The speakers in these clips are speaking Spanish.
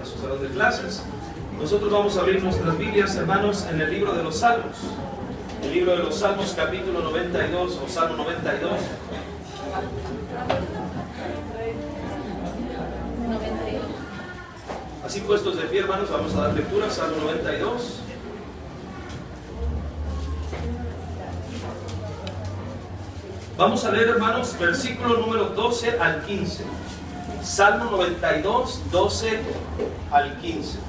su salón de clases. Nosotros vamos a abrir nuestras Biblias, hermanos, en el libro de los Salmos. El libro de los Salmos, capítulo 92, o Salmo 92. Así puestos de pie, hermanos, vamos a dar lectura, Salmo 92. Vamos a leer, hermanos, versículo número 12 al 15. Salmo 92, 12 al 15.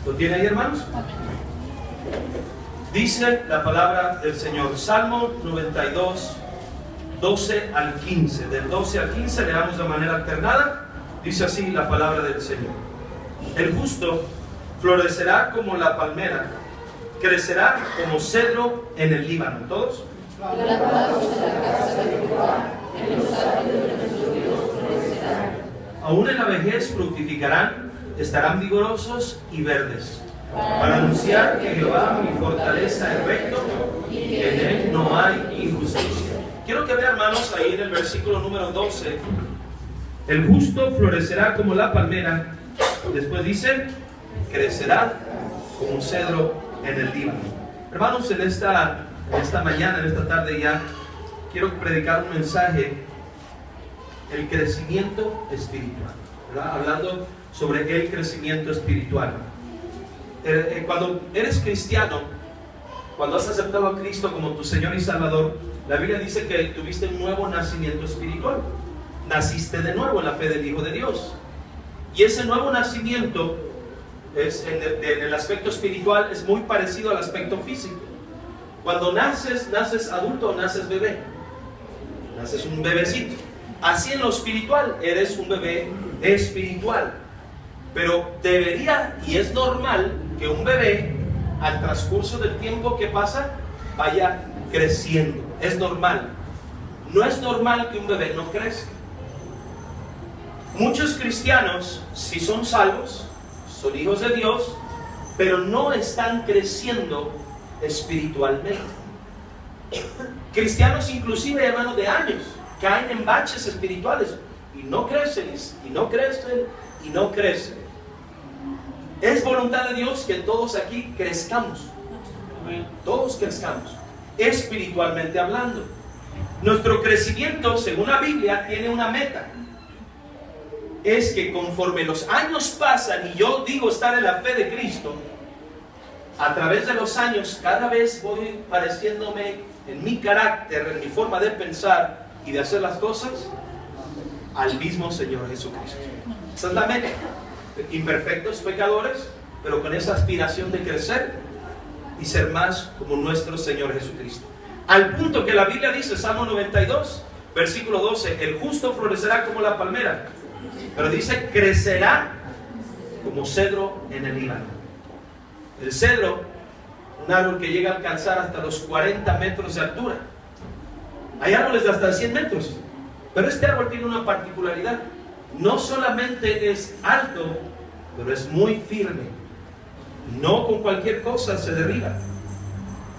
¿Lo tiene ahí, hermanos? Dice la palabra del Señor. Salmo 92, 12 al 15. Del 12 al 15 leamos de manera alternada. Dice así la palabra del Señor. El justo florecerá como la palmera, crecerá como cedro en el Líbano. ¿Todos? Aún en la vejez fructificarán, estarán vigorosos y verdes, para anunciar que Jehová mi fortaleza es recto y que en él no hay injusticia. Quiero que vean, hermanos, ahí en el versículo número 12, el justo florecerá como la palmera, después dice, crecerá como cedro en el Líbano. Hermanos, en esta mañana, en esta tarde ya, quiero predicar un mensaje, el crecimiento espiritual, ¿verdad? Hablando sobre el crecimiento espiritual. Cuando eres cristiano, cuando has aceptado a Cristo como tu Señor y Salvador, la Biblia dice que tuviste un nuevo nacimiento espiritual. Naciste de nuevo en la fe del Hijo de Dios. Y ese nuevo nacimiento, en el aspecto espiritual, es muy parecido al aspecto físico. Cuando naces adulto o naces bebé. Naces un bebecito. Así en lo espiritual, eres un bebé espiritual. Pero debería, y es normal, que un bebé, al transcurso del tiempo que pasa, vaya creciendo. Es normal. No es normal que un bebé no crezca. Muchos cristianos, si son salvos, son hijos de Dios, pero no están creciendo espiritualmente. Cristianos inclusive, hermanos, de años, caen en baches espirituales y no crecen, y no crecen, y no crecen. Es voluntad de Dios que todos aquí crezcamos. Todos crezcamos, espiritualmente hablando. Nuestro crecimiento, según la Biblia, tiene una meta. Es que conforme los años pasan y yo digo estar en la fe de Cristo, a través de los años cada vez voy pareciéndome en mi carácter, en mi forma de pensar y de hacer las cosas al mismo Señor Jesucristo. Esa es la meta. Imperfectos, pecadores, pero con esa aspiración de crecer y ser más como nuestro Señor Jesucristo. Al punto que la Biblia dice, Salmo 92, versículo 12, el justo florecerá como la palmera, pero dice, crecerá como cedro en el Líbano. El cedro, un árbol que llega a alcanzar hasta los 40 metros de altura. Hay árboles de hasta 100 metros, pero este árbol tiene una particularidad. No solamente es alto, pero es muy firme. No con cualquier cosa se derriba.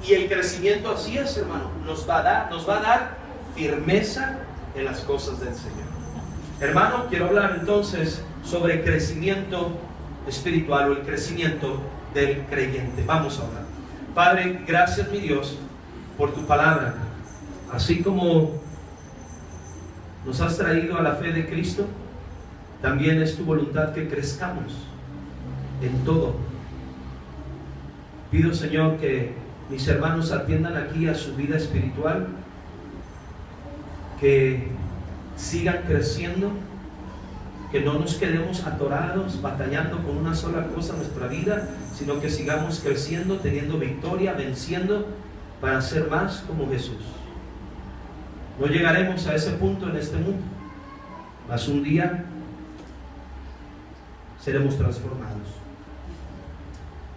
Y el crecimiento así es, hermano. Nos va a dar firmeza en las cosas del Señor. Hermano, quiero hablar entonces sobre el crecimiento espiritual o el crecimiento del creyente. Vamos a hablar. Padre, gracias, mi Dios, por tu palabra. Así como nos has traído a la fe de Cristo, también es tu voluntad que crezcamos en todo. Pido, Señor, que mis hermanos atiendan aquí a su vida espiritual, que sigan creciendo, que no nos quedemos atorados, batallando con una sola cosa en nuestra vida, sino que sigamos creciendo, teniendo victoria, venciendo, para ser más como Jesús. No llegaremos a ese punto en este mundo, mas un día seremos transformados.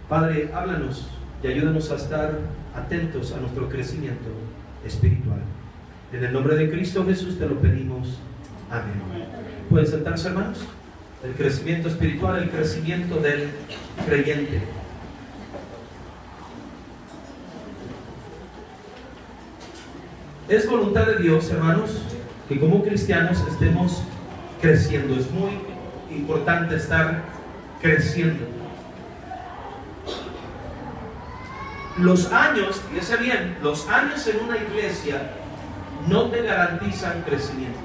Padre, háblanos y ayúdanos a estar atentos a nuestro crecimiento espiritual. En el nombre de Cristo Jesús te lo pedimos. Amén. ¿Pueden sentarse, hermanos? El crecimiento espiritual, el crecimiento del creyente. Es voluntad de Dios, hermanos, que como cristianos estemos creciendo. Es muy importante estar creciendo. Los años, fíjese bien, los años en una iglesia no te garantizan crecimiento.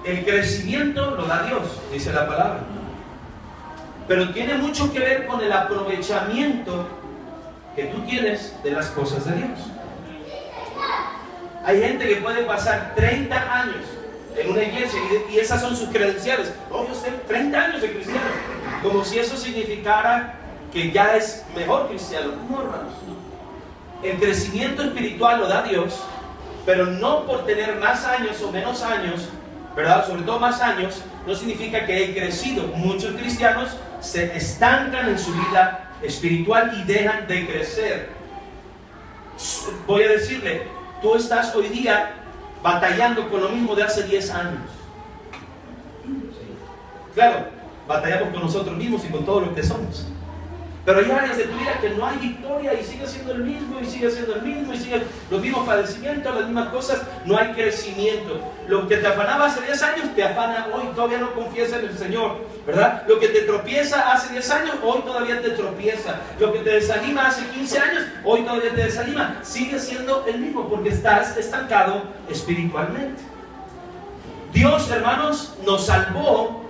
El crecimiento lo da Dios, dice la palabra. Pero tiene mucho que ver con el aprovechamiento que tú tienes de las cosas de Dios. Hay gente que puede pasar 30 años en una iglesia y esas son sus credenciales. No, yo sé, 30 años de cristiano. Como si eso significara que ya es mejor cristiano. No, hermanos. El crecimiento espiritual lo da Dios, pero no por tener más años o menos años, ¿verdad? Sobre todo más años, no significa que he crecido. Muchos cristianos se estancan en su vida espiritual y dejan de crecer. Voy a decirle, tú estás hoy día batallando con lo mismo de hace 10 años. Claro, batallamos con nosotros mismos y con todo lo que somos. Pero hay áreas de tu vida que no hay victoria y sigue siendo el mismo, y sigue siendo el mismo, y sigue los mismos padecimientos, las mismas cosas, no hay crecimiento. Lo que te afanaba hace 10 años, te afana hoy, todavía no confías en el Señor, ¿verdad? Lo que te tropieza hace 10 años, hoy todavía te tropieza. Lo que te desanima hace 15 años, hoy todavía te desanima. Sigue siendo el mismo porque estás estancado espiritualmente. Dios, hermanos, nos salvó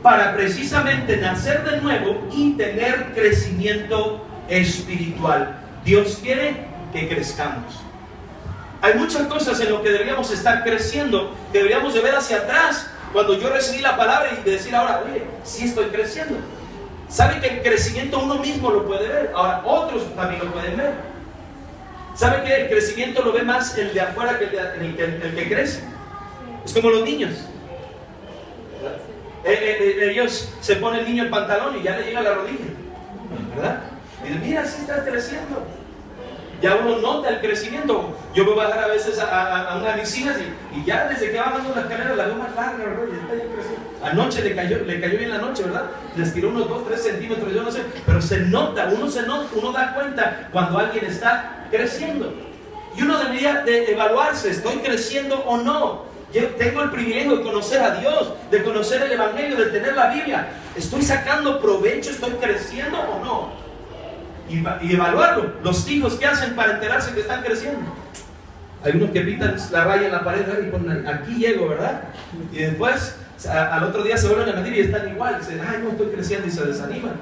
para precisamente nacer de nuevo y tener crecimiento espiritual. Dios quiere que crezcamos. Hay muchas cosas en lo que deberíamos estar creciendo, que deberíamos de ver hacia atrás cuando yo recibí la palabra y de decir ahora, oye, sí estoy creciendo. ¿Sabe que el crecimiento uno mismo lo puede ver? Ahora otros también lo pueden ver. ¿Sabe que el crecimiento lo ve más el de afuera que el que crece? Es como los niños. Ellos se ponen el niño el pantalón y ya le llega a la rodilla, ¿verdad? Y dicen, mira, sí estás creciendo. Ya uno nota el crecimiento. Yo voy a bajar a veces a unas vecinas y ya desde que va bajando la escalera la veo más larga, ¿verdad? Y está ya creciendo. Anoche le cayó bien la noche, ¿verdad? Les tiró unos 2-3 centímetros, yo no sé, pero se nota, uno da cuenta cuando alguien está creciendo. Y uno debería de evaluarse, ¿estoy creciendo o no? Yo tengo el privilegio de conocer a Dios, de conocer el Evangelio, de tener la Biblia. ¿Estoy sacando provecho? ¿Estoy creciendo o no? Y evaluarlo. Los hijos, ¿qué hacen para enterarse que están creciendo? Hay unos que pintan la raya en la pared y ponen, aquí llego, ¿verdad? Y después, al otro día se vuelven a medir y están igual. Dicen, ay, no estoy creciendo, y se desaniman.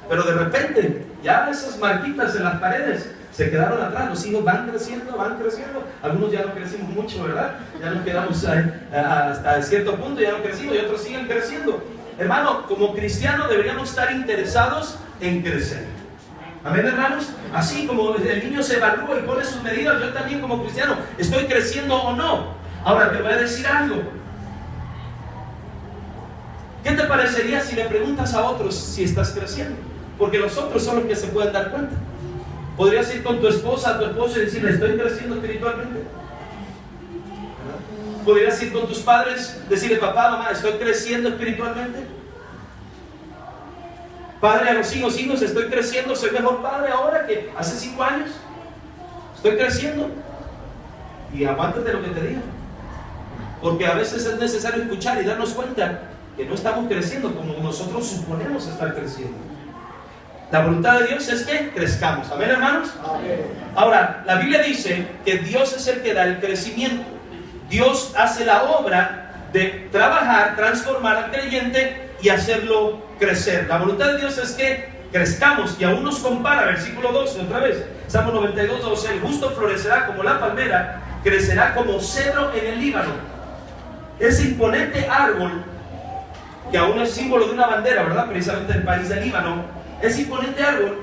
Pero de repente, ya esas marquitas en las paredes se quedaron atrás. Los hijos van creciendo, van creciendo. Algunos ya no crecimos mucho, ¿verdad? Ya nos quedamos hasta cierto punto, ya no crecimos, y otros siguen creciendo. Hermano, como cristianos deberíamos estar interesados en crecer. Amén, hermanos. Así como el niño se evalúa y pone sus medidas, yo también como cristiano, ¿estoy creciendo o no? Ahora te voy a decir algo. ¿Qué te parecería si le preguntas a otros si estás creciendo? Porque los otros son los que se pueden dar cuenta. Podrías ir con tu esposa, a tu esposo y decirle, ¿estoy creciendo espiritualmente? Podrías ir con tus padres, decirle, papá, mamá, ¿estoy creciendo espiritualmente? Padre a los hijos, ¿estoy creciendo? ¿Soy mejor padre ahora que hace 5 años? ¿Estoy creciendo? Y aguántate lo que te diga. Porque a veces es necesario escuchar y darnos cuenta que no estamos creciendo como nosotros suponemos estar creciendo. La voluntad de Dios es que crezcamos. ¿Amén, hermanos? Amén. Ahora, la Biblia dice que Dios es el que da el crecimiento. Dios hace la obra de trabajar, transformar al creyente y hacerlo crecer. La voluntad de Dios es que crezcamos, y aún nos compara, versículo 12, otra vez, Salmo 92, 12, el justo florecerá como la palmera, crecerá como cedro en el Líbano. Ese imponente árbol, que aún es símbolo de una bandera, ¿verdad? Precisamente el país del Líbano. Ese imponente árbol,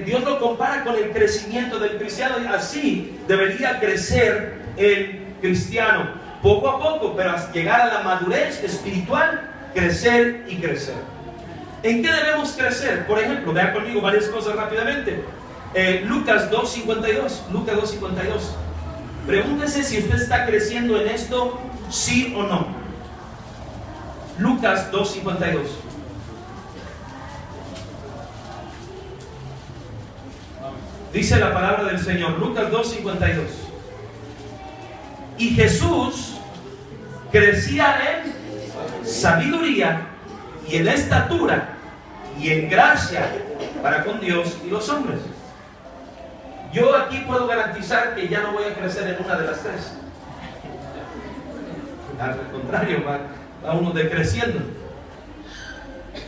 Dios lo compara con el crecimiento del cristiano. Así debería crecer el cristiano, poco a poco, pero hasta llegar a la madurez espiritual, crecer y crecer. ¿En qué debemos crecer? Por ejemplo, vea conmigo varias cosas rápidamente. Lucas 2.52. Lucas 2.52. Pregúntese si usted está creciendo en esto, sí o no. Lucas 2.52. Dice la palabra del Señor, Lucas 2.52. Y Jesús crecía en sabiduría y en estatura y en gracia para con Dios y los hombres. Yo aquí puedo garantizar que ya no voy a crecer en una de las tres. Al contrario, va uno decreciendo.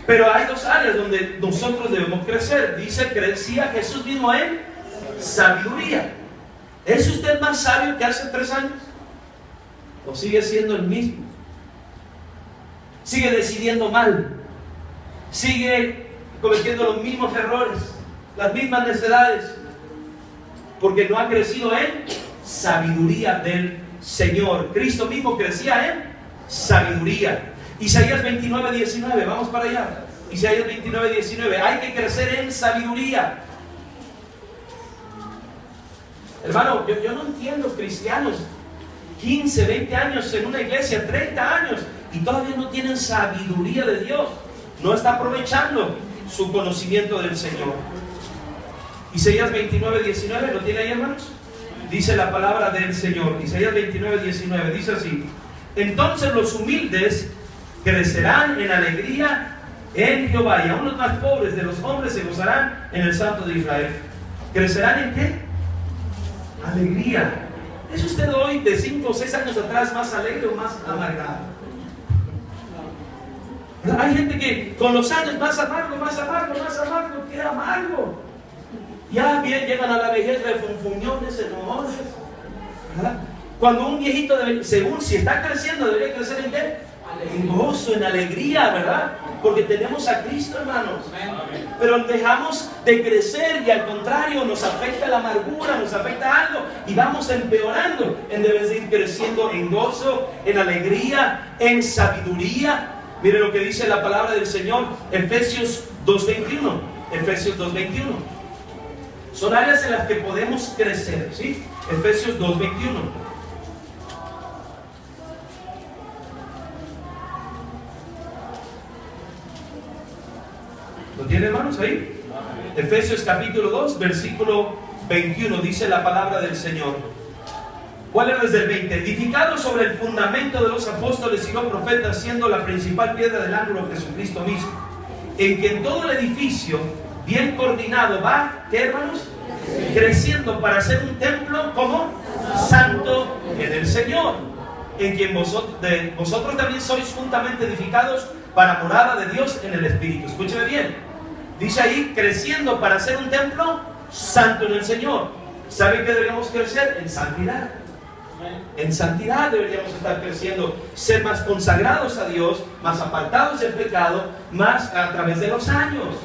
Pero hay dos áreas donde nosotros debemos crecer. Dice, crecía Jesús mismo en sabiduría. ¿Es usted más sabio que hace 3 años? ¿O sigue siendo el mismo? ¿Sigue decidiendo mal? ¿Sigue cometiendo los mismos errores? ¿Las mismas necedades? Porque no ha crecido en sabiduría del Señor. Cristo mismo crecía en sabiduría. Isaías 29:19, vamos para allá. Isaías 29:19, hay que crecer en sabiduría. Hermano, yo no entiendo cristianos 15, 20 años en una iglesia, 30 años y todavía no tienen sabiduría de Dios. No está aprovechando su conocimiento del Señor. Isaías 29:19, ¿lo tiene ahí, hermanos? Dice la palabra del Señor. Isaías 29:19 dice así: entonces los humildes crecerán en alegría en Jehová, y aún los más pobres de los hombres se gozarán en el Santo de Israel. ¿Crecerán en qué? Alegría. ¿Es usted hoy de 5 o 6 años atrás más alegre o más amargado? Hay gente que con los años más amargo, qué amargo. Ya bien llegan a la vejez de funfuñones, enojones. Cuando un viejito, según si está creciendo, debería crecer en qué? En gozo, en alegría, ¿verdad? Porque tenemos a Cristo, hermanos. Pero dejamos de crecer y al contrario nos afecta la amargura, nos afecta algo y vamos empeorando en vez de ir creciendo en gozo, en alegría, en sabiduría. Mire lo que dice la palabra del Señor, Efesios 2:21. Efesios 2:21. Son áreas en las que podemos crecer, ¿sí? Efesios 2:21. ¿Lo tiene, hermanos, ahí? Efesios capítulo 2, versículo 21, dice la palabra del Señor. ¿Cuál es desde el 20? Edificado sobre el fundamento de los apóstoles y los profetas, siendo la principal piedra del ángulo Jesucristo mismo, en quien todo el edificio, bien coordinado, va, ¿qué, hermanos? Creciendo para ser un templo, ¿cómo? Santo en el Señor, en quien vosotros también sois juntamente edificados para morada de Dios en el Espíritu. Escúcheme bien. Dice ahí, creciendo para ser un templo santo en el Señor. ¿Sabe qué deberíamos crecer? En santidad. En santidad deberíamos estar creciendo, ser más consagrados a Dios, más apartados del pecado, más a través de los años.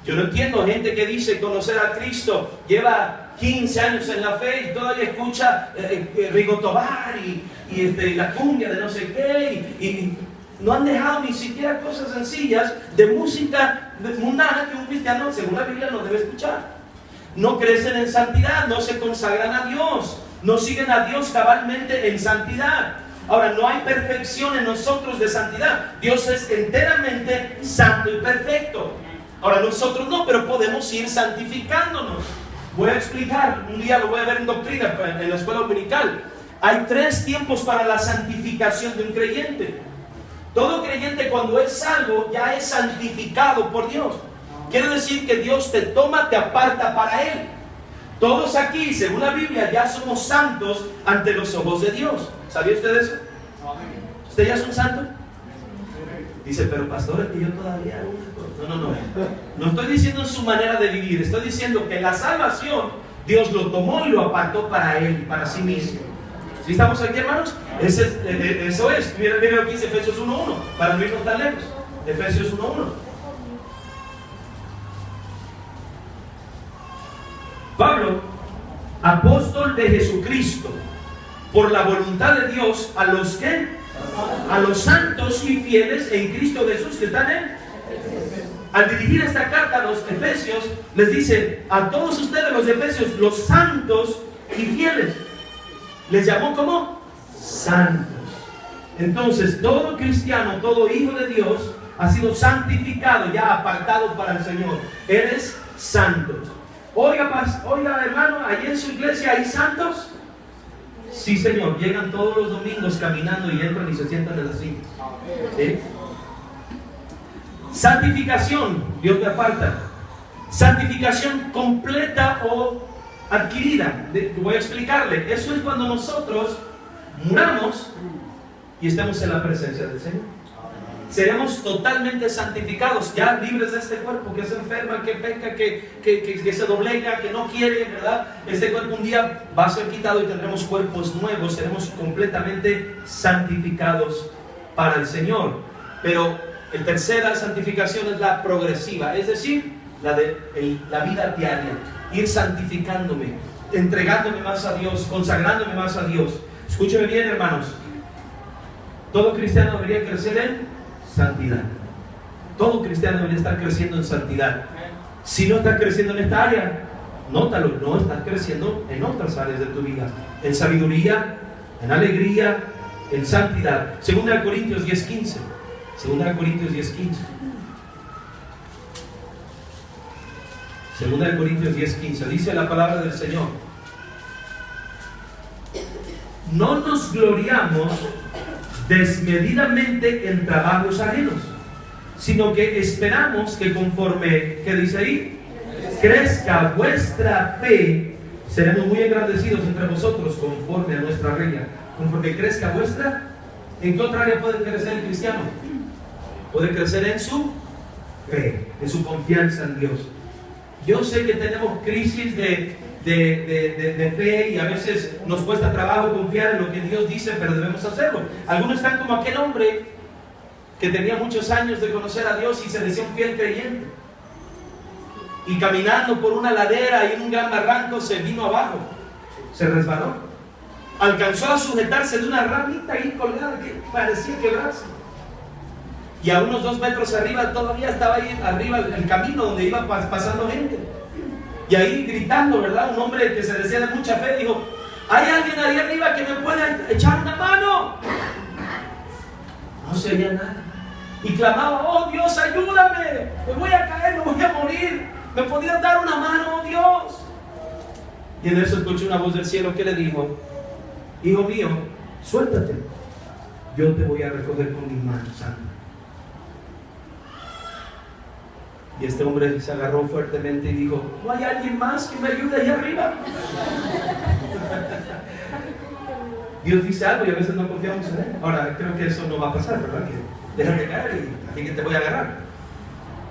Yo no entiendo gente que dice conocer a Cristo, lleva 15 años en la fe y todavía escucha Rigo Tobar y la cumbia de no sé qué y no han dejado ni siquiera cosas sencillas de música mundana que un cristiano, según la Biblia, no debe escuchar. No crecen en santidad, no se consagran a Dios, no siguen a Dios cabalmente en santidad. Ahora, no hay perfección en nosotros de santidad. Dios es enteramente santo y perfecto. Ahora, nosotros no, pero podemos ir santificándonos. Voy a explicar, un día lo voy a ver en doctrina, en la escuela dominical. Hay 3 tiempos para la santificación de un creyente. Todo creyente cuando es salvo ya es santificado por Dios. Quiere decir que Dios te toma, te aparta para Él. Todos aquí, según la Biblia, ya somos santos ante los ojos de Dios. ¿Sabía usted eso? ¿Usted ya es un santo? Dice, pero pastor, es que yo todavía... No. No estoy diciendo en su manera de vivir. Estoy diciendo que la salvación, Dios lo tomó y lo apartó para Él, para sí mismo. ¿Sí estamos aquí, hermanos? Eso es. Miren lo que dice Efesios 1:1, para no irnos tan lejos. Efesios 1:1. Pablo, apóstol de Jesucristo, por la voluntad de Dios, a los que, a los santos y fieles en Cristo Jesús que están en. Al dirigir esta carta a los Efesios, les dice a todos ustedes, los Efesios, los santos y fieles. Les llamó como santos. Entonces, todo cristiano, todo hijo de Dios ha sido santificado, ya apartado para el Señor. Eres santo. Oiga, hermano, allí en su iglesia hay santos. Sí, Señor, llegan todos los domingos caminando y entran y se sientan en las sillas. ¿Sí? Santificación, Dios me aparta. Santificación completa o adquirida. Voy a explicarle. Eso es cuando nosotros muramos y estemos en la presencia del Señor. Seremos totalmente santificados, ya libres de este cuerpo que se enferma, que peca, que se doblega, que no quiere, ¿verdad? Este cuerpo un día va a ser quitado y tendremos cuerpos nuevos, seremos completamente santificados para el Señor. Pero la tercera santificación es la progresiva, es decir, la vida diaria, ir santificándome, entregándome más a Dios, consagrándome más a Dios. Escúcheme bien, hermanos, todo cristiano debería crecer en santidad. Todo cristiano debería estar creciendo en santidad. Si no estás creciendo en esta área, nótalo, no estás creciendo en otras áreas de tu vida, en sabiduría, en alegría, en santidad. 2 Corintios 10:15. 2 Corintios 10:15. 2 Corintios 10:15. Dice la palabra del Señor: no nos gloriamos desmedidamente en trabajos ajenos, sino que esperamos que conforme, ¿qué dice ahí? Crezca vuestra fe, seremos muy engrandecidos entre vosotros conforme a nuestra regla. Conforme crezca vuestra, ¿en qué otra área puede crecer el cristiano? Puede crecer en su fe, en su confianza en Dios. Yo sé que tenemos crisis de fe y a veces nos cuesta trabajo confiar en lo que Dios dice, pero debemos hacerlo. Algunos están como aquel hombre que tenía muchos años de conocer a Dios y se decía un fiel creyente, y caminando por una ladera y en un gran barranco se vino abajo, se resbaló, alcanzó a sujetarse de una ramita ahí colgada que parecía quebrarse, y a unos 2 metros arriba todavía estaba ahí arriba el camino donde iba pasando gente. Y ahí gritando, ¿verdad? Un hombre que se decía de mucha fe dijo: ¿hay alguien ahí arriba que me pueda echar una mano? No se oía nada. Y clamaba: oh Dios, ayúdame, me voy a caer, me voy a morir, ¿me podrías dar una mano, oh Dios? Y en eso escuché una voz del cielo que le dijo: hijo mío, suéltate, yo te voy a recoger con mi mano santa. Y este hombre se agarró fuertemente y dijo: ¿no hay alguien más que me ayude allá arriba? Dios dice algo y a veces no confiamos en Él. Ahora, creo que eso no va a pasar, ¿verdad? Que déjate caer y así que te voy a agarrar.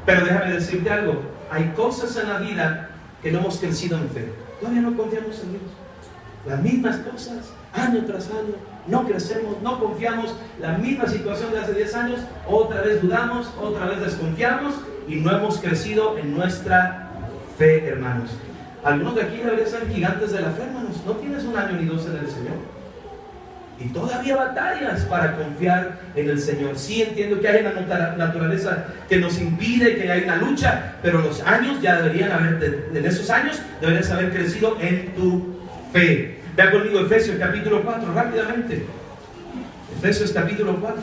Pero déjame decirte algo: hay cosas en la vida que no hemos crecido en fe. Todavía no confiamos en Dios. Las mismas cosas, año tras año, no crecemos, no confiamos. La misma situación de hace 10 años, otra vez dudamos, otra vez desconfiamos y no hemos crecido en nuestra fe, hermanos. Algunos de aquí deberían ser gigantes de la fe, hermanos. No tienes 1 año ni 2 en el Señor y todavía batallas para confiar en el Señor. Sí, entiendo que hay una naturaleza que nos impide, que hay una lucha, pero los años ya deberían en esos años deberías haber crecido en tu fe. Vea conmigo Efesios capítulo 4, rápidamente. Efesios capítulo 4.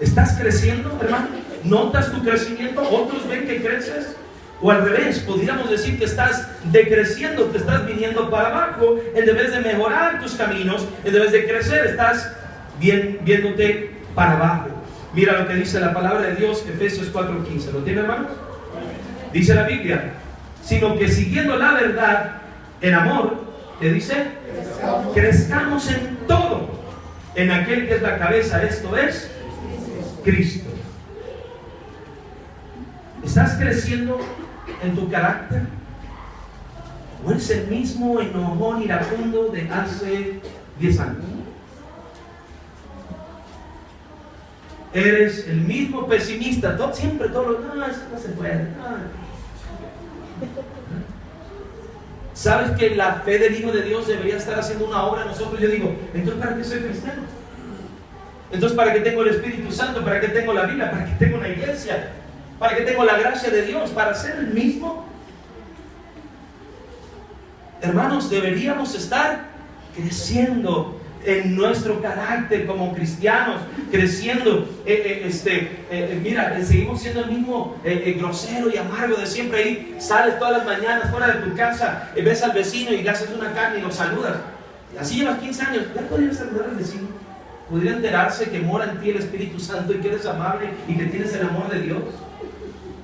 ¿Estás creciendo, hermano? ¿Notas tu crecimiento? ¿Otros ven que creces? O al revés, podríamos decir que estás decreciendo, te estás viniendo para abajo, en vez de mejorar tus caminos, en vez de crecer, estás viéndote para abajo. Mira lo que dice la palabra de Dios, Efesios 4:15. ¿Lo tiene, hermanos? Dice la Biblia: sino que siguiendo la verdad en amor, ¿qué dice? Crezcamos en todo, en aquel que es la cabeza, esto es Cristo. ¿Estás creciendo en tu carácter? ¿O eres el mismo enojón iracundo de hace 10 años? ¿Eres el mismo pesimista? Siempre todo lo no se puede. ¿Sabes que la fe del Hijo de Dios debería estar haciendo una obra en nosotros? Yo digo: entonces, ¿para qué soy cristiano? Entonces, ¿para qué tengo el Espíritu Santo? ¿Para qué tengo la Biblia? ¿Para qué tengo una iglesia? ¿Para qué tengo la gracia de Dios? ¿Para ser el mismo? Hermanos, deberíamos estar creciendo en nuestro carácter como cristianos, creciendo. Mira, seguimos siendo el mismo grosero y amargo de siempre. Ahí sales todas las mañanas fuera de tu casa, ves al vecino y le haces una carne y lo saludas. Así llevas 15 años, ¿ya podrías saludar al vecino? ¿Podría enterarse que mora en ti el Espíritu Santo y que eres amable y que tienes el amor de Dios?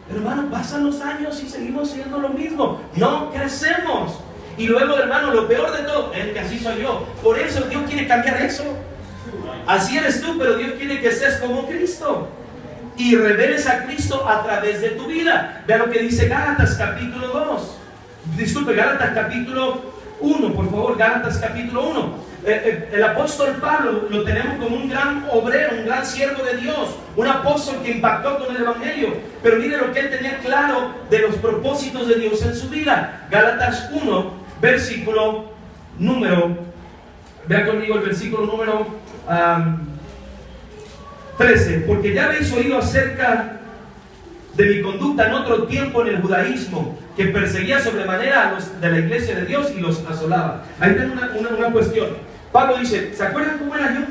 Pero hermano, pasan los años y seguimos siendo lo mismo. No crecemos. Y luego, hermano, lo peor de todo es que así soy yo. Por eso Dios quiere cambiar eso. Así eres tú, pero Dios quiere que seas como Cristo y reveles a Cristo a través de tu vida. Vea lo que dice Gálatas capítulo 2. Disculpe, Gálatas capítulo 1, por favor, Gálatas capítulo 1. El apóstol Pablo lo tenemos como un gran obrero, un gran siervo de Dios, un apóstol que impactó con el Evangelio. Pero mire lo que él tenía claro de los propósitos de Dios en su vida. Gálatas 1, versículo número, vea conmigo el versículo número 13. Porque ya habéis oído acerca de mi conducta en otro tiempo en el judaísmo, que perseguía sobremanera a los de la iglesia de Dios y los asolaba. Ahí tengo una cuestión. Pablo dice, ¿se acuerdan cómo era yo?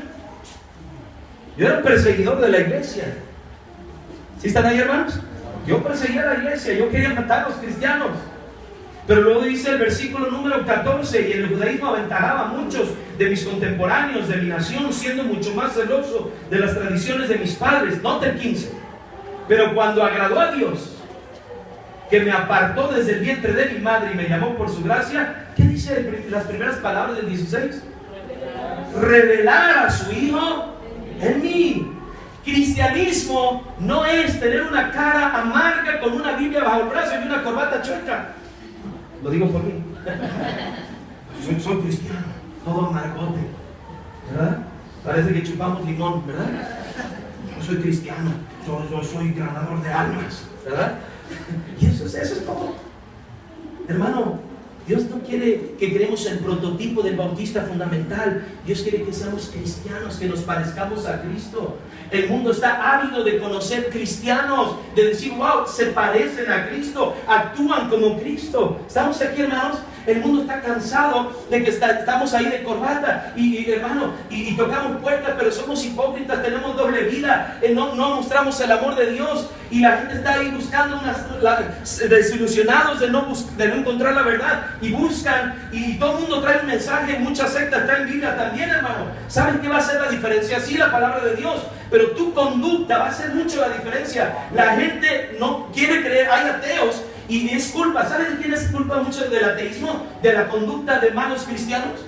Yo era un perseguidor de la iglesia. ¿Sí están ahí, hermanos? Yo perseguía a la iglesia, yo quería matar a los cristianos. Pero luego dice el versículo número 14, y en el judaísmo aventajaba a muchos de mis contemporáneos, de mi nación, siendo mucho más celoso de las tradiciones de mis padres. Nota el 15. Pero cuando agradó a Dios, que me apartó desde el vientre de mi madre y me llamó por su gracia, ¿qué dice las primeras palabras del 16? Revelar a su Hijo en mí. Cristianismo no es tener una cara amarga con una Biblia bajo el brazo y una corbata chueca. Lo digo por mí. Soy cristiano, todo amargote, ¿verdad? Parece que chupamos limón, ¿verdad? Yo soy cristiano, soy ganador de almas, ¿verdad? Y eso es todo. Hermano, Dios no quiere que creemos el prototipo del bautista fundamental. Dios quiere que seamos cristianos, que nos parezcamos a Cristo. El mundo está ávido de conocer cristianos, de decir, wow, se parecen a Cristo, actúan como Cristo. ¿Estamos aquí, hermanos? El mundo está cansado de que estamos ahí de corbata y hermano, y tocamos puertas, pero somos hipócritas, tenemos doble vida, no mostramos el amor de Dios, y la gente está ahí buscando desilusionados de no encontrar la verdad, y buscan, y todo el mundo trae un mensaje, muchas sectas traen Biblia también, hermano. ¿Saben qué va a ser la diferencia? Sí, la palabra de Dios, pero tu conducta va a hacer mucho la diferencia. La gente no quiere creer, hay ateos. Y es culpa, ¿saben de quién es culpa mucho del ateísmo? De la conducta de malos cristianos.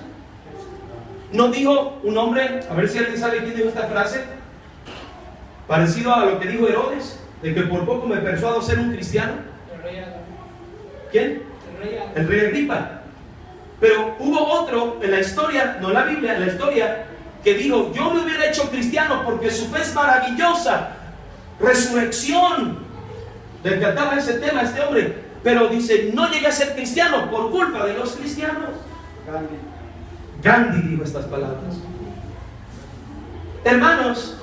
¿No dijo un hombre, a ver si alguien sabe quién dijo esta frase? Parecido a lo que dijo Herodes, de que por poco me persuado a ser un cristiano. ¿Quién? El rey Agripa. Pero hubo otro en la historia, no en la Biblia, en la historia, que dijo, yo me hubiera hecho cristiano porque su fe es maravillosa. Resurrección. Le encantaba ese tema a este hombre, pero dice, no llegué a ser cristiano por culpa de los cristianos. Gandhi dijo estas palabras. Hermanos,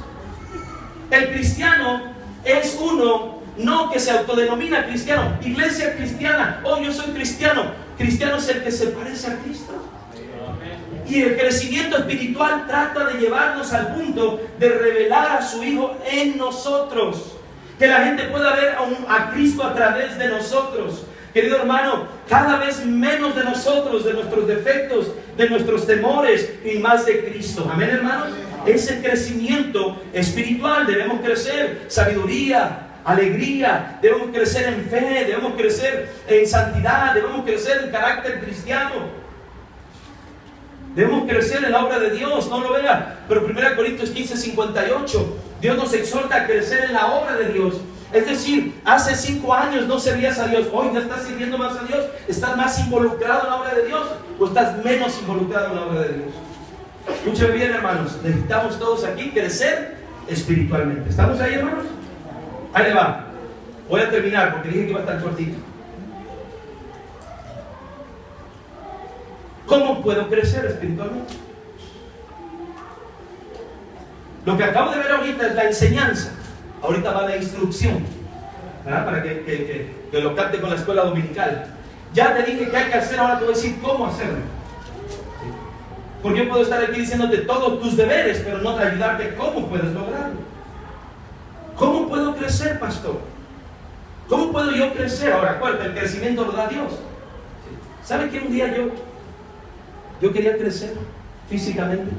el cristiano es uno, no que se autodenomina cristiano, iglesia cristiana, oh yo soy cristiano. Cristiano es el que se parece a Cristo. Y el crecimiento espiritual trata de llevarnos al punto de revelar a su Hijo en nosotros. Que la gente pueda ver a Cristo a través de nosotros. Querido hermano, cada vez menos de nosotros, de nuestros defectos, de nuestros temores y más de Cristo. Amén, hermanos. Ese crecimiento espiritual, debemos crecer, sabiduría, alegría, debemos crecer en fe, debemos crecer en santidad, debemos crecer en carácter cristiano. Debemos crecer en la obra de Dios, no lo vea. Pero 1 Corintios 15:58, Dios nos exhorta a crecer en la obra de Dios. Es decir, hace 5 años no servías a Dios, hoy ya estás sirviendo más a Dios. ¿Estás más involucrado en la obra de Dios o estás menos involucrado en la obra de Dios? Escuchen bien, hermanos, necesitamos todos aquí crecer espiritualmente. ¿Estamos ahí, hermanos? Ahí le va. Voy a terminar porque dije que iba a estar cortito. ¿Cómo puedo crecer espiritualmente? Lo que acabo de ver ahorita es la enseñanza. Ahorita va la instrucción, ¿verdad? Para que lo capte con la escuela dominical. Ya te dije qué hay que hacer, ahora te voy a decir cómo hacerlo. Porque yo puedo estar aquí diciéndote todos tus deberes, pero no de ayudarte cómo puedes lograrlo. ¿Cómo puedo crecer, pastor? ¿Cómo puedo yo crecer? Ahora, ¿cuál? El crecimiento lo da Dios. ¿Sabe que un día yo quería crecer físicamente?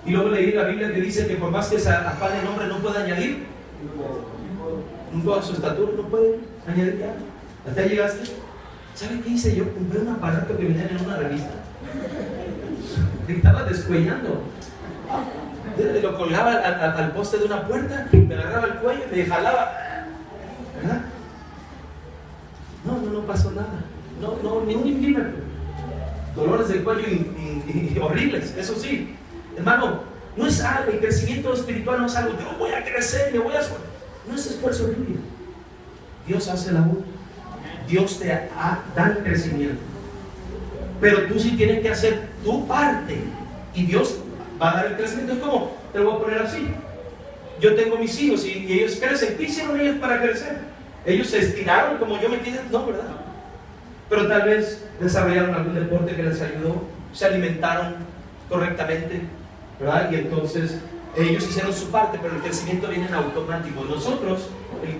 Y luego leí la Biblia que dice que por más que se afane el hombre no puede añadir un poco a su estatura, no puede añadir ya. ¿Hasta ahí llegaste? ¿Sabe qué hice yo? Compré un aparato que venía en una revista. Me estaba descuellando. Lo colgaba al poste de una puerta, me agarraba el cuello y me jalaba. ¿Verdad? No pasó nada. No, ni un milímetro. Dolores del cuello horribles, eso sí. Hermano, no es algo, el crecimiento espiritual no es algo, yo voy a crecer, me voy a esforzar. No es esfuerzo tuyo. Dios hace la obra. Dios te da el crecimiento. Pero tú sí tienes que hacer tu parte. Y Dios va a dar el crecimiento. Es como, te lo voy a poner así. Yo tengo mis hijos y ellos crecen. ¿Qué hicieron ellos para crecer? Ellos se estiraron como yo me quise. No, ¿verdad? Pero tal vez desarrollaron algún deporte que les ayudó. Se alimentaron correctamente, ¿verdad? Y entonces ellos hicieron su parte, pero el crecimiento viene en automático. Nosotros,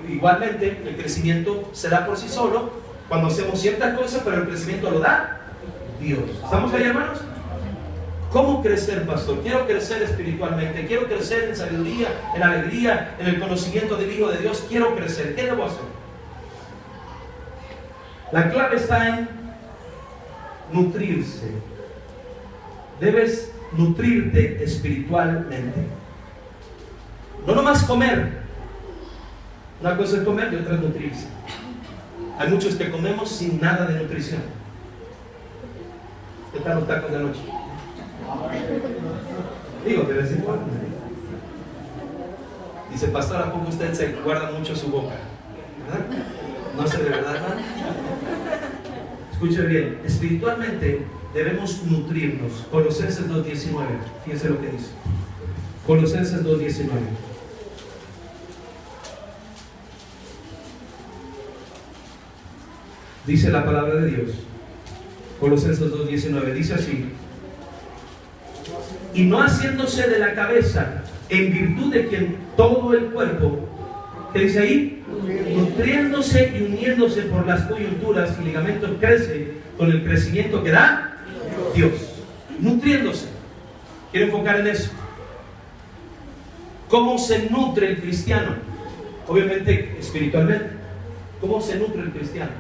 igualmente, el crecimiento se da por sí solo cuando hacemos ciertas cosas, pero el crecimiento lo da Dios. ¿Estamos ahí, hermanos? ¿Cómo crecer, pastor? Quiero crecer espiritualmente, quiero crecer en sabiduría, en alegría, en el conocimiento del Hijo de Dios. Quiero crecer. ¿Qué debo hacer? La clave está en nutrirse. Debes nutrirte espiritualmente. No nomás comer. Una cosa es comer y otra es nutrirse. Hay muchos que comemos sin nada de nutrición. ¿Qué tal los tacos de anoche? Digo, de vez en cuando. Dice, pastor, ¿a poco usted se guarda mucho su boca? ¿Verdad? No sé de verdad, ¿verdad? Escuche bien, espiritualmente debemos nutrirnos. Colosenses 2:19, fíjense lo que dice. Colosenses 2:19. Dice la palabra de Dios. Colosenses 2:19 dice así: y no haciéndose de la cabeza, en virtud de quien todo el cuerpo, ¿qué dice ahí? Nutriéndose y uniéndose por las coyunturas y ligamentos, crece con el crecimiento que da Dios. Nutriéndose. Quiero enfocar en eso. ¿Cómo se nutre el cristiano? Obviamente espiritualmente. ¿Cómo se nutre el cristiano?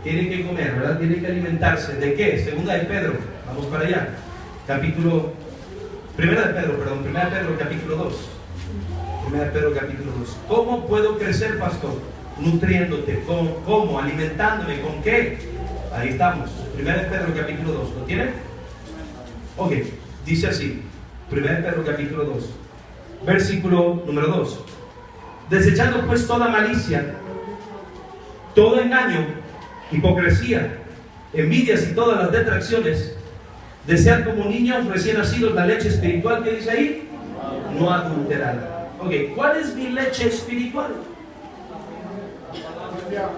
Tiene que comer, ¿verdad? Tiene que alimentarse. ¿De qué? Segunda de Pedro. Vamos para allá. Primera de Pedro capítulo 2. Primera de Pedro capítulo 2. ¿Cómo puedo crecer, pastor? Nutriéndote. ¿Cómo? Alimentándome. ¿Con qué? Ahí estamos. Primera de Pedro capítulo 2. ¿Lo tienen? Ok. Dice así. Primera de Pedro capítulo 2. Versículo número 2. Desechando pues toda malicia, todo engaño, hipocresía, envidias y todas las detracciones, desear como niños recién nacidos la leche espiritual, que dice ahí, no adulterada. Ok, ¿cuál es mi leche espiritual?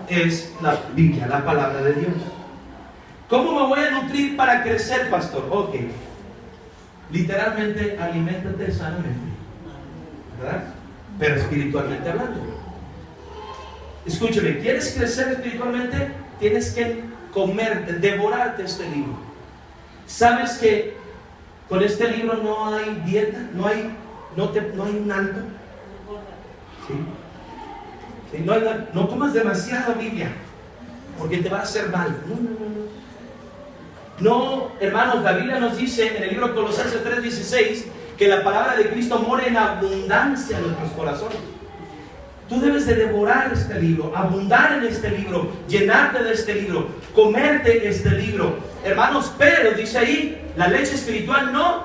Es la Biblia, la palabra de Dios. ¿Cómo me voy a nutrir para crecer, pastor? Ok, literalmente, aliméntate sanamente, ¿verdad? Pero espiritualmente hablando. Escúchame, ¿quieres crecer espiritualmente? Tienes que comerte, devorarte este libro. ¿Sabes que con este libro no hay dieta? No hay un alto. ¿Sí? ¿Sí? No comas demasiado Biblia, porque te va a hacer mal. No, hermanos, la Biblia nos dice en el libro Colosenses 3:16 que la palabra de Cristo mora en abundancia en nuestros corazones. Tú debes de devorar este libro, abundar en este libro, llenarte de este libro, comerte este libro. Hermanos, pero dice ahí, la leche espiritual no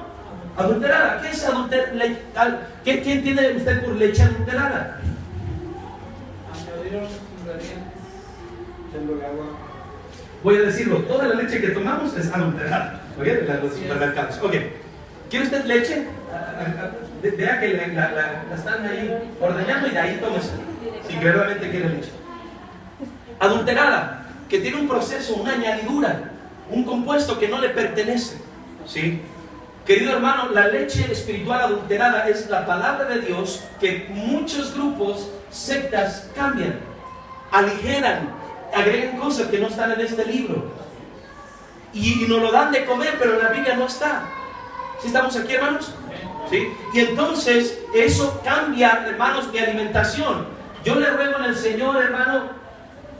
adulterada. ¿Qué es adulterada? ¿Qué entiende usted por leche adulterada? Añadieron ingredientes del agua. Voy a decirlo, toda la leche que tomamos es adulterada. ¿Ok? En los supermercados. Ok. ¿Quiere usted leche? Vea que la están ahí ordeñando y de ahí tómese. Si verdaderamente quiere leche. Adulterada, que tiene un proceso, una añadidura, un compuesto que no le pertenece. ¿Sí? Querido hermano, la leche espiritual adulterada es la palabra de Dios que muchos grupos, sectas, cambian, aligeran, agregan cosas que no están en este libro. Y nos lo dan de comer, pero en la Biblia no está. ¿Sí estamos aquí, hermanos? ¿Sí? Y entonces eso cambia, hermanos, mi alimentación. Yo le ruego en el Señor, hermano,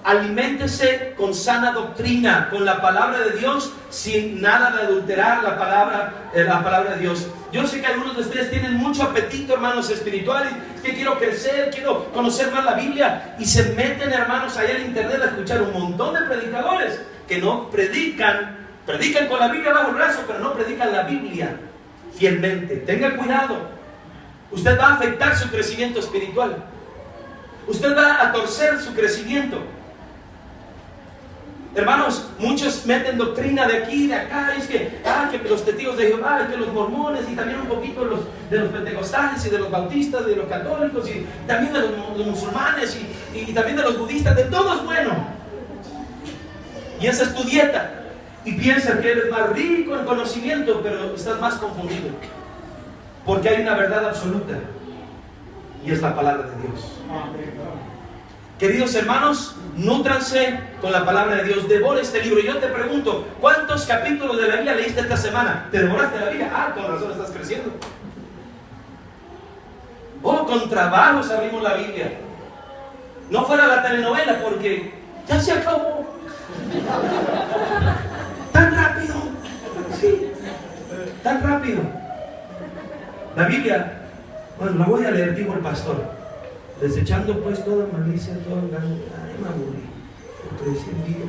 aliméntese con sana doctrina, con la palabra de Dios, sin nada de adulterar la palabra de Dios. Yo sé que algunos de ustedes tienen mucho apetito, hermanos, espirituales. Es que quiero crecer, quiero conocer más la Biblia. Y se meten, hermanos, allá en internet a escuchar un montón de predicadores que no predican con la Biblia bajo el brazo, pero no predican la Biblia fielmente. Tenga cuidado. Usted va a afectar su crecimiento espiritual. Usted va a torcer su crecimiento. Hermanos, muchos meten doctrina de aquí y de acá. Es que los testigos de Jehová, y que los mormones, y también un poquito de los pentecostales, y de los bautistas, de los católicos, y también de los musulmanes, y también de los budistas. De todo es bueno. Y esa es tu dieta. Y piensas que eres más rico en conocimiento, pero estás más confundido. Porque hay una verdad absoluta. Y es la palabra de Dios. Queridos hermanos, nútranse con la palabra de Dios. Devora este libro. Y yo te pregunto, ¿cuántos capítulos de la Biblia leíste esta semana? ¿Te devoraste la Biblia? Con razón estás creciendo. Con trabajos abrimos la Biblia. No fuera la telenovela, porque ya se acabó. Tan rápido. Sí, tan rápido. La Biblia, bueno, la voy a leer, dijo el pastor. Desechando pues toda malicia, todo engaño. Ay, me aburrí. Porque es envidia.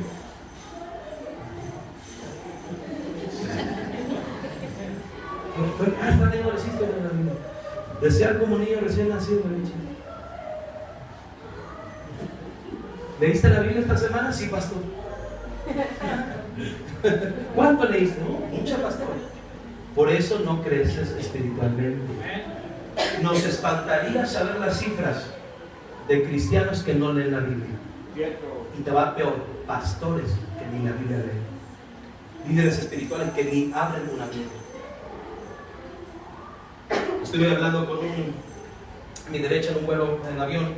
Está leyendo el sistema de la Biblia. Desear como niño recién nacido. ¿Leíste la Biblia esta semana? Sí, pastor. ¿Cuánto leíste? No, mucha, pastor. Por eso no creces espiritualmente. Nos espantaría saber las cifras de cristianos que no leen la Biblia. Y te va peor, pastores que ni la Biblia leen, líderes espirituales que ni abren una Biblia. Estuve hablando con a mi derecha en un vuelo en avión.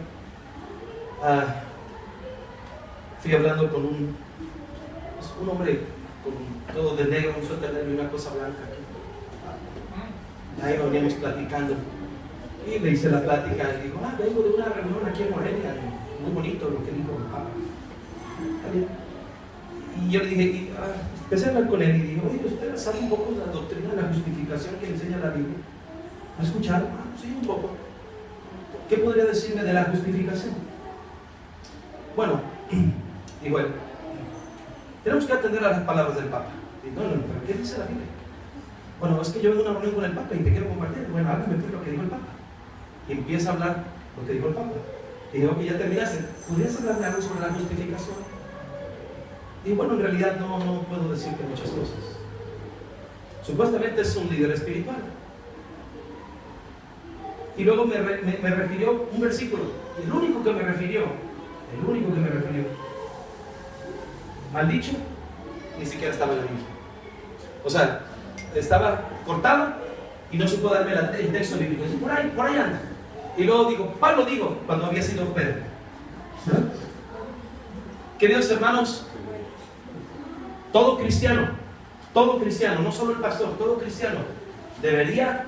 Fui hablando con un hombre con todo de negro, un suéter negro y una cosa blanca aquí. Ahí veníamos platicando. Y le hice la plática y dijo, vengo de una reunión aquí en Morelia, muy bonito lo que dijo el Papa. Y yo le dije, empecé a hablar con él y dije, oye, ¿usted sabe un poco de la doctrina de la justificación que enseña la Biblia? ¿Ha escuchado? Sí, un poco. ¿Qué podría decirme de la justificación? Bueno, digo él, tenemos que atender a las palabras del Papa. Y no, ¿pero qué dice la Biblia? Bueno, es que yo vengo a una reunión con el Papa y te quiero compartir. Bueno, háblame lo que dijo el Papa. Y empieza a hablar lo que dijo el Papa. Y digo, ya terminaste. ¿Podrías hablarme algo sobre la justificación? Y bueno, en realidad no puedo decirte muchas cosas. Supuestamente es un líder espiritual. Y luego me refirió un versículo. Y el único que me refirió al dicho, ni siquiera estaba en la Biblia. O sea, estaba cortado y no supo darme el texto bíblico. Dice, por ahí anda. Y luego digo, Pablo dijo, cuando había sido Pedro. Queridos hermanos, todo cristiano, no solo el pastor, todo cristiano debería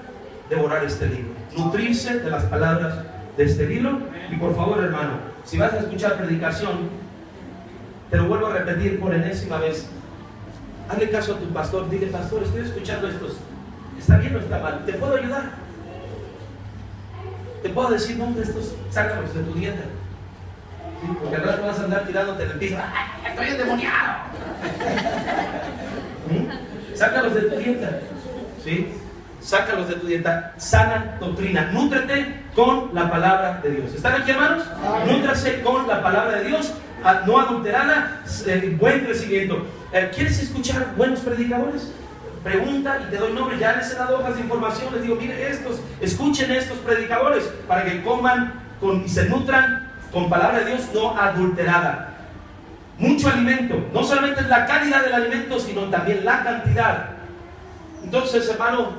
devorar este libro, nutrirse de las palabras de este libro. Y por favor, hermano, si vas a escuchar predicación, te lo vuelvo a repetir por enésima vez, hazle caso a tu pastor. Dile, pastor, estoy escuchando estos, ¿está bien o está mal? ¿Te puedo ayudar? Te puedo decir, no, de estos, sácalos de tu dieta. ¿Sí? Porque al rato vas a andar tirándote en el piso. ¡Ay, estoy endemoniado! Sácalos de tu dieta. ¿Sí? Sácalos de tu dieta. Sana doctrina. Nútrete con la palabra de Dios. ¿Están aquí, hermanos? Nútrase con la palabra de Dios, no adulterada, buen crecimiento. ¿Quieres escuchar buenos predicadores? Pregunta y te doy nombre. Ya les he dado hojas de información. Les digo, mire escuchen estos predicadores para que coman y se nutran con palabra de Dios no adulterada. mucho alimento. No solamente es la calidad del alimento, sino también la cantidad. Entonces, hermano,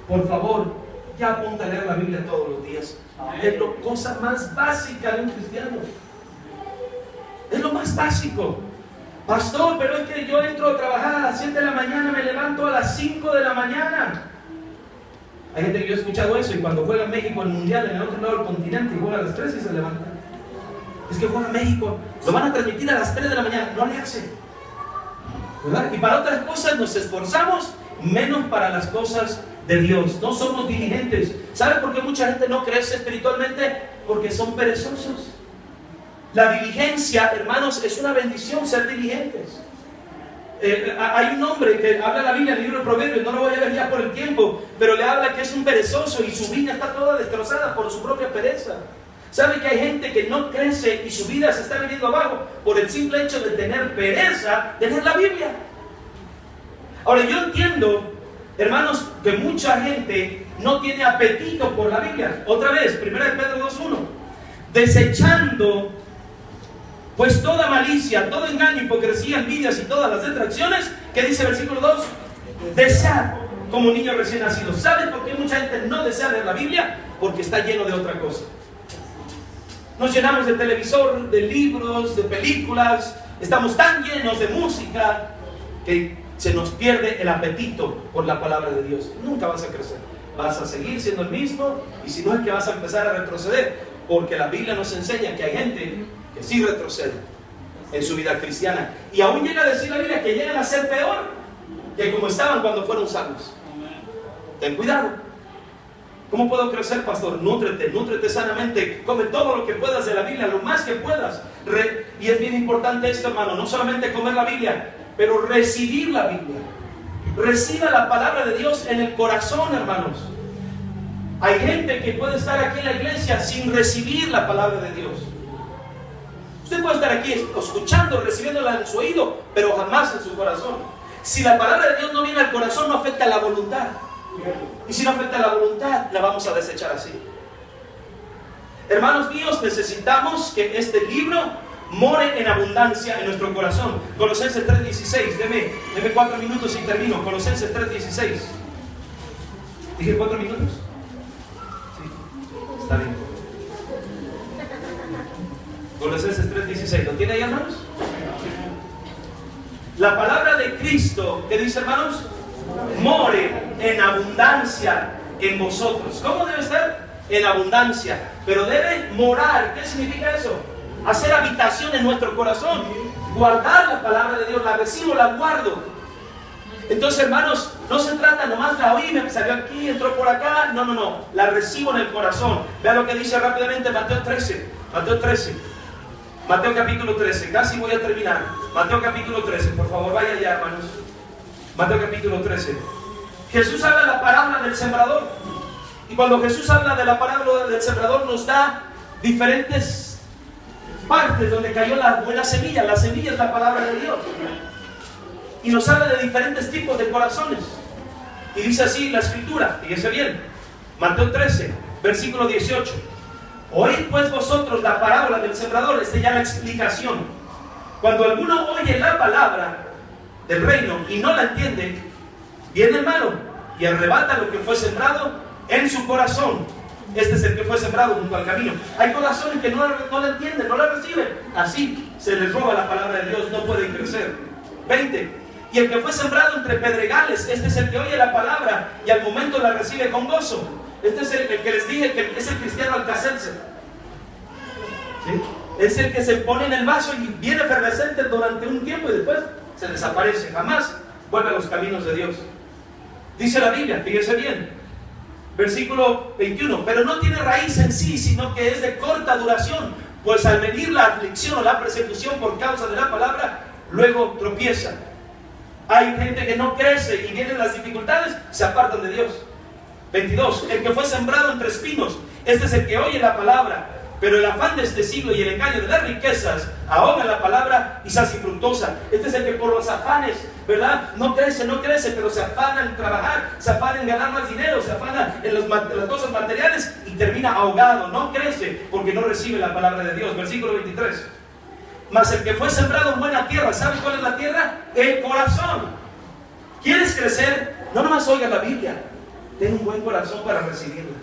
por favor, ya apunta a leer la Biblia todos los días. Es la cosa más básica de un cristiano. Es lo más básico. Pastor, pero es que yo entro a trabajar a las 7 de la mañana, me levanto a las 5 de la mañana. Hay gente que yo he escuchado eso, y cuando juega México el mundial en el otro lado del continente y juega a las 3 y se levanta. Es que juega México, lo van a transmitir a las 3 de la mañana, no le hace, ¿verdad? Y para otras cosas nos esforzamos, menos para las cosas de Dios. No somos diligentes. ¿Sabe por qué mucha gente no crece espiritualmente? Porque son perezosos. La diligencia, hermanos, es una bendición ser diligentes. Hay un hombre que habla la Biblia en el libro de Proverbios, no lo voy a ver ya por el tiempo, pero le habla que es un perezoso y su vida está toda destrozada por su propia pereza. ¿Sabe que hay gente que no crece y su vida se está viniendo abajo por el simple hecho de tener pereza de leer la Biblia? Ahora, yo entiendo, hermanos, que mucha gente no tiene apetito por la Biblia. Otra vez, 1 Pedro 2:1, desechando pues toda malicia, todo engaño, hipocresía, envidias y todas las detracciones, que dice el versículo 2, desear como niño recién nacido. ¿Saben por qué mucha gente no desea leer la Biblia? Porque está lleno de otra cosa. Nos llenamos de televisor, de libros, de películas, estamos tan llenos de música que se nos pierde el apetito por la palabra de Dios. Nunca vas a crecer, vas a seguir siendo el mismo, y si no es que vas a empezar a retroceder, porque la Biblia nos enseña que hay gente que sí retrocede en su vida cristiana, y aún llega a decir la Biblia que llegan a ser peor que como estaban cuando fueron salvos. Ten cuidado. ¿Cómo puedo crecer, pastor? Nútrete sanamente, come todo lo que puedas de la Biblia, lo más que puedas. Y es bien importante esto, hermano, no solamente comer la Biblia, pero recibir la Biblia. Reciba la palabra de Dios en el corazón, hermanos. Hay gente que puede estar aquí en la iglesia sin recibir la palabra de Dios. Usted puede estar aquí escuchando, recibiéndola en su oído, pero jamás en su corazón. Si la palabra de Dios no viene al corazón, no afecta a la voluntad. Y si no afecta a la voluntad, la vamos a desechar así. Hermanos míos, necesitamos que este libro more en abundancia en nuestro corazón. Colosenses 3:16. Deme 4 minutos y termino. Colosenses 3:16. ¿Dije 4 minutos? Sí, está bien. Colosenses 3:16. ¿Lo tiene ahí, hermanos? La palabra de Cristo, ¿qué dice, hermanos? More en abundancia en vosotros. ¿Cómo debe estar? En abundancia. Pero debe morar. ¿Qué significa eso? Hacer habitación en nuestro corazón. Guardar la palabra de Dios. La recibo, la guardo. Entonces, hermanos, no se trata nomás la oí, me salió aquí, entró por acá. No. La recibo en el corazón. Vean lo que dice rápidamente Mateo 13. Mateo capítulo 13. Casi voy a terminar. Mateo capítulo 13. Por favor, vaya allá, hermanos. Mateo capítulo 13. Jesús habla de la parábola del sembrador. Y cuando Jesús habla de la parábola del sembrador, nos da diferentes partes donde cayó la buena semilla. La semilla es la palabra de Dios. Y nos habla de diferentes tipos de corazones. Y dice así la escritura, fíjese bien. Mateo 13, versículo 18. Oíd pues vosotros la parábola del sembrador. Esta ya la explicación. Cuando alguno oye la palabra del reino y no la entiende, viene el malo y arrebata lo que fue sembrado en su corazón. Este es el que fue sembrado junto al camino. Hay corazones que no la entienden, no la reciben. Así se les roba la palabra de Dios, no pueden crecer. 20. Y el que fue sembrado entre pedregales, este es el que oye la palabra y al momento la recibe con gozo. Este es el que les dije que es el cristiano alcacelser. ¿Sí? Es el que se pone en el vaso y viene efervescente durante un tiempo y después se desaparece, jamás vuelve a los caminos de Dios. Dice la Biblia, fíjese bien, versículo 21, pero no tiene raíz en sí, sino que es de corta duración, pues al venir la aflicción o la persecución por causa de la palabra, luego tropieza. Hay gente que no crece y vienen las dificultades, se apartan de Dios. 22, el que fue sembrado entre espinos, este es el que oye la palabra, pero el afán de este siglo y el engaño de las riquezas ahoga la palabra y se hace infructuosa. Este es el que por los afanes, ¿verdad? No crece, pero se afana en trabajar, se afana en ganar más dinero, se afana en las cosas materiales y termina ahogado. No crece porque no recibe la palabra de Dios. Versículo 23. Mas el que fue sembrado en buena tierra, ¿sabe cuál es la tierra? El corazón. ¿Quieres crecer? No nomás oiga la Biblia, ten un buen corazón para recibirla.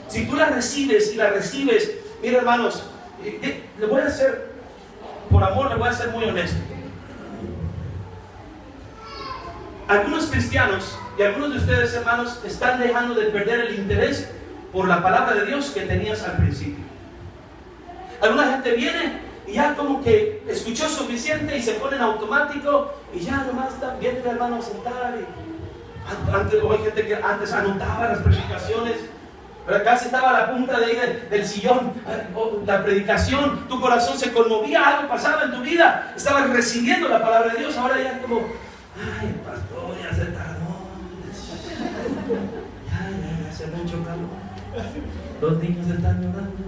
Si tú la recibes y la recibes, mira hermanos, le voy a hacer, por amor le voy a ser muy honesto. Algunos cristianos y algunos de ustedes, hermanos, están dejando de perder el interés por la palabra de Dios que tenías al principio. Alguna gente viene y ya como que escuchó suficiente y se pone en automático y ya nomás viene el hermano a sentar. Antes, hay gente que antes anotaba las predicaciones, pero casi estaba a la punta de ahí del sillón, la predicación, tu corazón se conmovía, algo pasaba en tu vida, estabas recibiendo la palabra de Dios. Ahora ya como, ay, pastor, ya se tardó, ya hace mucho calor, los niños están llorando.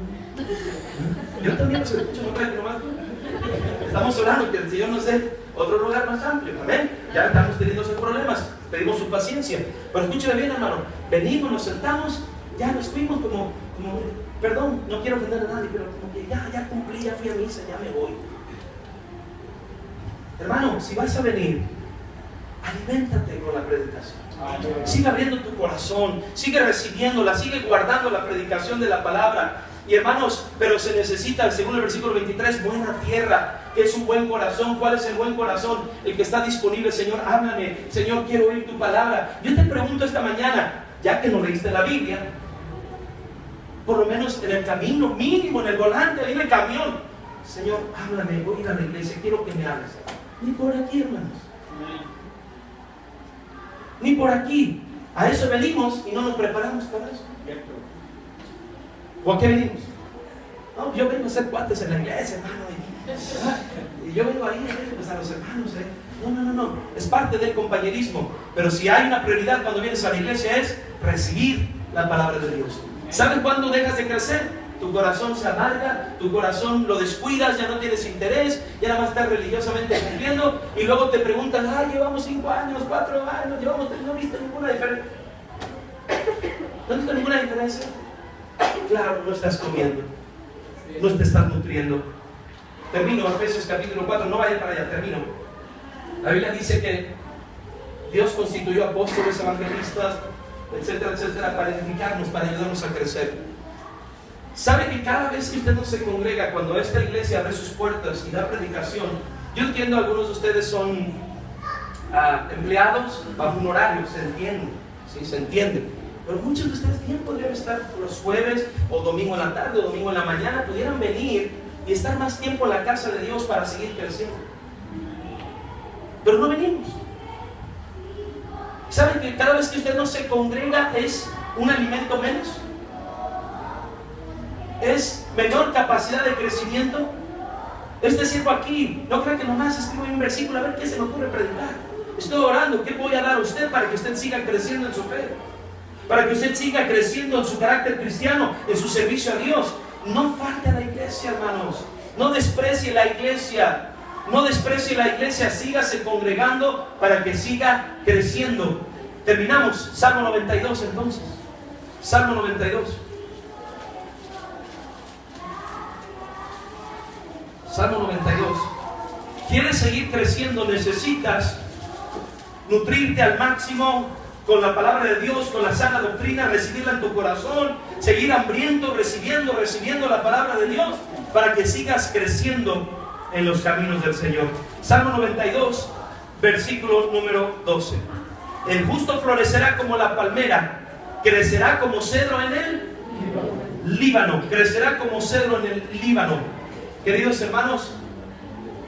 Yo también los escucho, no. Estamos orando que el Señor nos dé otro lugar más amplio, amén. Ya estamos teniendo esos problemas, pedimos su paciencia. Pero escúchame bien, hermano, venimos, nos sentamos, ya nos fuimos como perdón, no quiero ofender a nadie, pero como que ya cumplí, ya fui a misa, ya me voy. Hermano, si vas a venir, aliméntate con la predicación. Sigue abriendo tu corazón, sigue recibiéndola, sigue guardando la predicación de la palabra. Y hermanos, pero se necesita, según el versículo 23, buena tierra, que es un buen corazón. ¿Cuál es el buen corazón? El que está disponible. Señor, háblame, Señor, quiero oír tu palabra. Yo te pregunto esta mañana, ya que no leíste la Biblia, por lo menos en el camino, mínimo en el volante, ahí en el camión, Señor, háblame, voy a ir a la iglesia, quiero que me hables. Ni por aquí, hermanos, ni por aquí. A eso venimos y no nos preparamos para eso. ¿O a qué venimos? No, yo vengo a hacer cuates en la iglesia, hermano, y yo vengo ahí pues, a los hermanos. No, es parte del compañerismo. Pero si hay una prioridad cuando vienes a la iglesia es recibir la palabra de Dios. ¿Sabes cuándo dejas de crecer? Tu corazón se amarga, tu corazón lo descuidas, ya no tienes interés, ya nada más estás religiosamente cumpliendo y luego te preguntas, llevamos 5 años, 4 años, no viste ninguna diferencia. ¿No viste ninguna diferencia? Claro, no estás comiendo, no te estás nutriendo. Termino, Efesios capítulo 4, no vaya para allá, termino. La Biblia dice que Dios constituyó apóstoles, evangelistas, etcétera, etcétera, para edificarnos, para ayudarnos a crecer. ¿Sabe que cada vez que usted no se congrega, cuando esta iglesia abre sus puertas y da predicación, yo entiendo algunos de ustedes son empleados bajo un horario, se entiende, ¿sí? Se entiende. Pero muchos de ustedes bien podrían estar los jueves o domingo en la tarde o domingo en la mañana, pudieran venir y estar más tiempo en la casa de Dios para seguir creciendo. Pero no venimos. ¿Saben que cada vez que usted no se congrega es un alimento menos? ¿Es menor capacidad de crecimiento? Este siervo aquí, no creo que nomás escribo un versículo a ver qué se me ocurre predicar. Estoy orando, ¿qué voy a dar a usted para que usted siga creciendo en su fe? Para que usted siga creciendo en su carácter cristiano, en su servicio a Dios. No falte a la iglesia, hermanos. No desprecie la iglesia. No desprecie la iglesia. Sígase congregando para que siga creciendo. Terminamos. Salmo 92 entonces. Salmo 92. Salmo 92. ¿Quieres seguir creciendo? Necesitas nutrirte al máximo con la palabra de Dios, con la sana doctrina, recibirla en tu corazón, seguir hambriento, recibiendo la palabra de Dios, para que sigas creciendo en los caminos del Señor. Salmo 92, versículo número 12. El justo florecerá como la palmera, crecerá como cedro en el Líbano, crecerá como cedro en el Líbano. Queridos hermanos,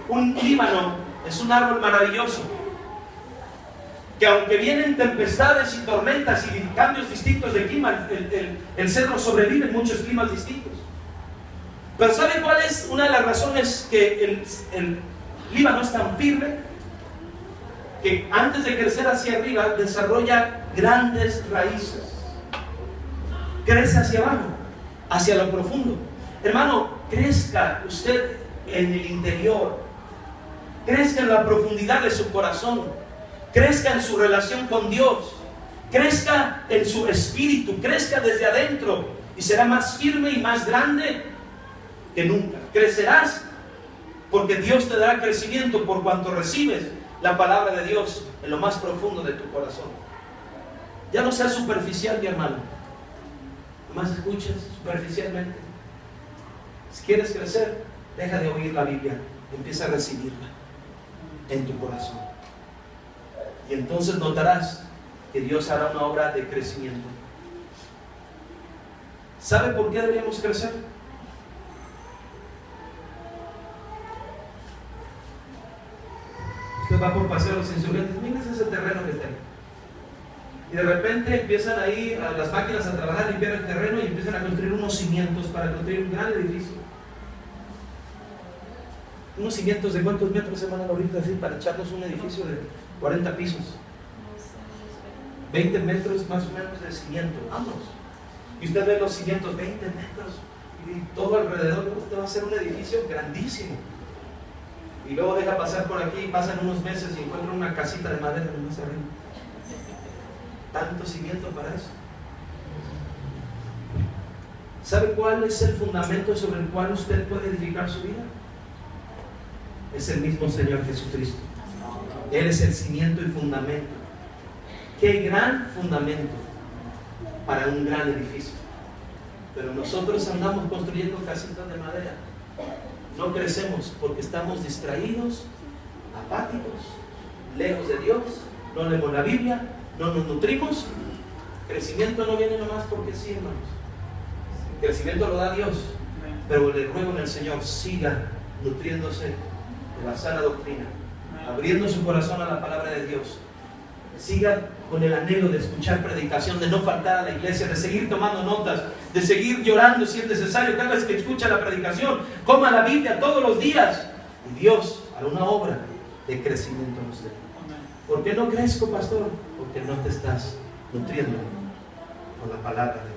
un Líbano es un árbol maravilloso, que aunque vienen tempestades y tormentas y cambios distintos de clima, el cedro sobrevive en muchos climas distintos. Pero ¿saben cuál es una de las razones que el Líbano es tan firme? Que antes de crecer hacia arriba desarrolla grandes raíces, crece hacia abajo, hacia lo profundo. Hermano, crezca usted en el interior, crezca en la profundidad de su corazón, crezca en su relación con Dios, crezca en su espíritu, crezca desde adentro y será más firme y más grande que nunca. Crecerás Porque Dios te dará crecimiento por cuanto recibes la palabra de Dios en lo más profundo de tu corazón. Ya no seas superficial, mi hermano. Nomás escuches superficialmente. Si quieres crecer, deja de oír la Biblia. Empieza a recibirla en tu corazón. Y entonces notarás que Dios hará una obra de crecimiento. ¿Sabe por qué deberíamos crecer? Usted va por paseo a los Insurgentes, miren ese terreno que está ahí. Y de repente empiezan ahí a las máquinas a trabajar, a limpiar el terreno y empiezan a construir unos cimientos para construir un gran edificio. Unos cimientos de cuántos metros se van a ahorita así para echarnos un edificio de 40 pisos. 20 metros más o menos de cimiento, vamos. Y usted ve los cimientos, 20 metros, y todo alrededor, usted va a hacer un edificio grandísimo. Y luego deja pasar por aquí, pasan unos meses y encuentra una casita de madera más arriba. Tanto cimiento para eso. ¿Sabe cuál es el fundamento sobre el cual usted puede edificar su vida? Es el mismo Señor Jesucristo. Él es el cimiento y fundamento. Qué gran fundamento para un gran edificio. Pero nosotros andamos construyendo casitas de madera. No crecemos porque estamos distraídos, apáticos, lejos de Dios, no leemos la Biblia, no nos nutrimos. Crecimiento no viene nomás porque sí, hermanos. Crecimiento lo da Dios, pero le ruego en el Señor, siga nutriéndose de la sana doctrina, abriendo su corazón a la palabra de Dios. Siga con el anhelo de escuchar predicación, de no faltar a la iglesia, de seguir tomando notas, de seguir llorando si es necesario cada vez que escucha la predicación. Coma la Biblia todos los días y Dios hará una obra de crecimiento en usted. ¿Por qué no crezco, pastor? Porque no te estás nutriendo con la palabra de